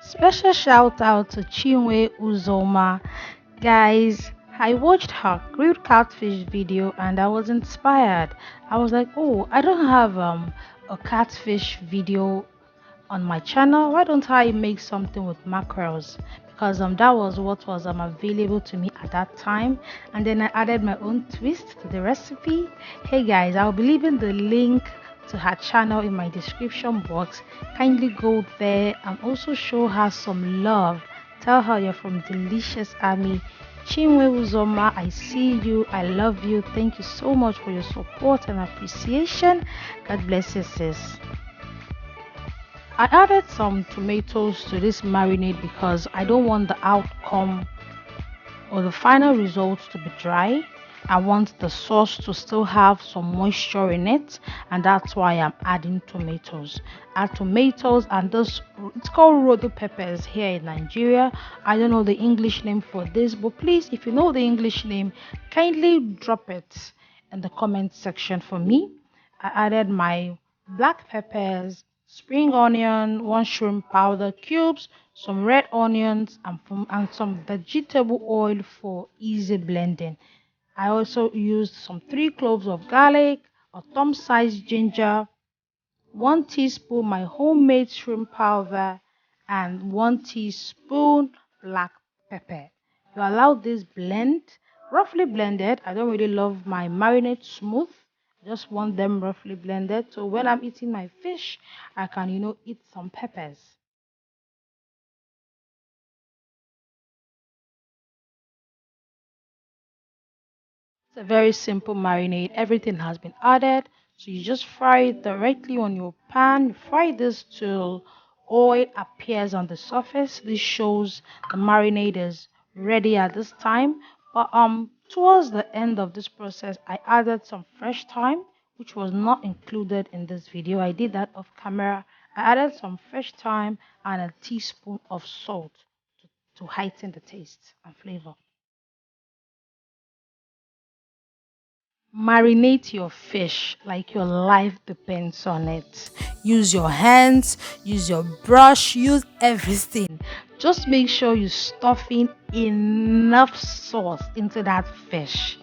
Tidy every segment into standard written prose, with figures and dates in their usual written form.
Special shout out to Chinwe Uzoma. Guys, I watched her grilled catfish video and I was inspired. I was like, oh, I don't have a catfish video on my channel. Why don't I make something with mackerels? Because that was what was available to me at that time, and then I added my own twist to the recipe. Hey guys, I'll be leaving the link to her channel in my description box. Kindly go there and also show her some love. Tell her you're from Delicious Army. Chinwe Uzoma, I see you, I love you. Thank you so much for your support and appreciation. God bless you, sis. I added some tomatoes to this marinade because I don't want the outcome or the final results to be dry. I want the sauce to still have some moisture in it, and that's why I'm adding tomatoes. Add tomatoes and this, it's called rodo peppers here in Nigeria. I don't know the English name for this, but please, if you know the English name, kindly drop it in the comment section for me. I added my black peppers, spring onion, one shrimp powder cubes, some red onions, and some vegetable oil for easy blending. I also used some 3 cloves of garlic, a thumb-sized ginger, 1 teaspoon my homemade shrimp powder, and 1 teaspoon black pepper. You allow this blend, roughly blended. I don't really love my marinade smooth. I just want them roughly blended. So when I'm eating my fish, I can, eat some peppers. It's a very simple marinade. Everything has been added. So you just fry it directly on your pan. Fry this till oil appears on the surface. This shows the marinade is ready at this time. But towards the end of this process, I added some fresh thyme, which was not included in this video. I did that off camera. I added some fresh thyme and a teaspoon of salt to heighten the taste and flavor. Marinate your fish like your life depends on it. Use your hands, use your brush, use everything. Just make sure you stuff in enough sauce into that fish.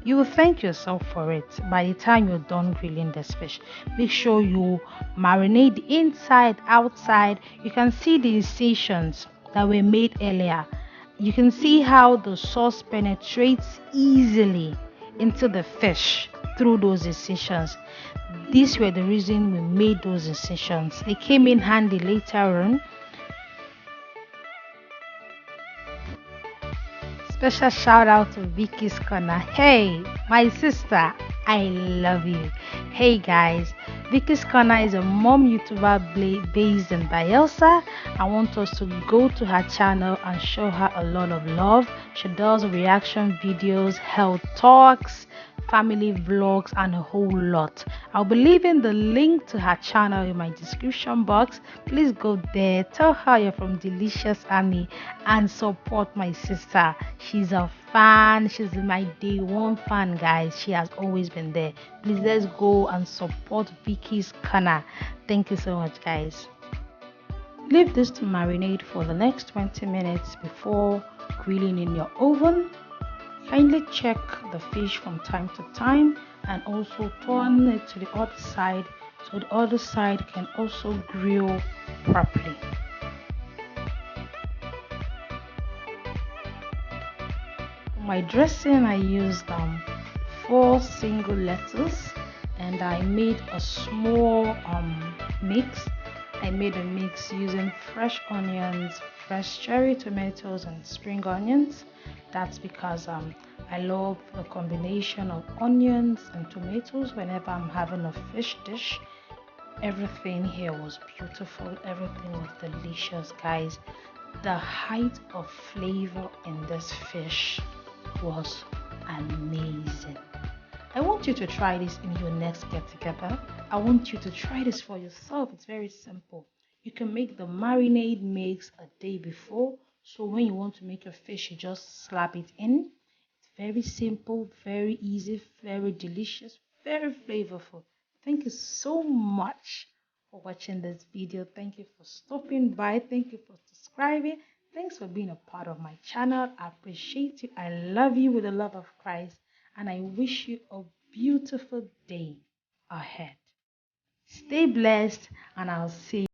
You will thank yourself for it by the time you're done grilling this fish. Make sure you marinate the inside, outside. You can see the incisions that were made earlier. You can see how the sauce penetrates easily into the fish through those incisions. These were the reason we made those incisions. They came in handy later on. Special shout out to Vicky's Corner. Hey, my sister, I love you. Hey guys, Vicky's Corner is a mom YouTuber based in Bielsa. I want us to go to her channel and show her a lot of love. She does reaction videos, health talks, family vlogs, and a whole lot. I'll be leaving the link to her channel in my description box. Please go there, tell her you're from Delicious Army, and support my sister. She's a fan. She's my day one fan, guys. She has always been there. Please, let's go and support Vicky's Corner. Thank you so much, guys. Leave this to marinate for the next 20 minutes before grilling in your oven. Kindly check the fish from time to time and also turn it to the other side so the other side can also grill properly. For my dressing, I used 4 single lettuce and I made a small mix. I made a mix using fresh onions, fresh cherry tomatoes, and spring onions. That's because I love the combination of onions and tomatoes whenever I'm having a fish dish. Everything here was beautiful. Everything was delicious, guys. The height of flavor in this fish was amazing. I want you to try this in your next get together. I want you to try this for yourself. It's very simple. You can make the marinade mix a day before. So when you want to make your fish, you just slap it in. It's very simple, very easy, very delicious, very flavorful. Thank you so much for watching this video. Thank you for stopping by. Thank you for subscribing. Thanks for being a part of my channel. I appreciate you. I love you with the love of Christ. And I wish you a beautiful day ahead. Stay blessed, and I'll see you.